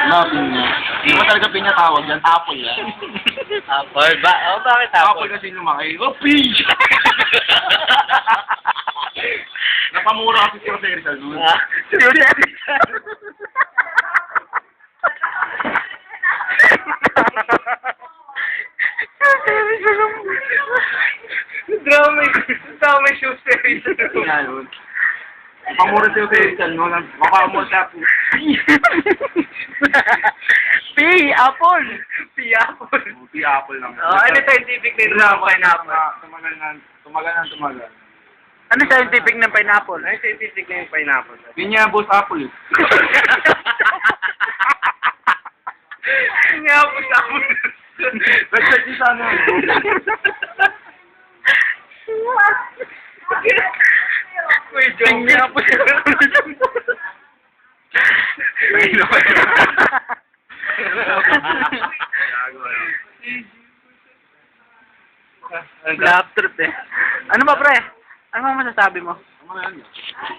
No, pinya. Hindi mo talaga pinya tawag yan. Apple yan. Apple ba? Oh, bakit Apple apple? kasi lumaki. Oh, pinya! Napamura kasi si Jose Rizal nun. Si Jose Rizal. Drama yung Jose Rizal. Kaya yun. Napamura si Jose Rizal nun. Mapamura siya po. Apple. Apple. Si Apple lang. Ano scientific name ng pineapple? Tumagal. Ano scientific ng pineapple? Ano scientific name ng pineapple? Pinya, boss, apple. Pinya, boss, apple. Nag-check din sana. Wait, pinya, boss, Lap trip eh. Ano ba pre? Ano ba masasabi mo? Ano yan?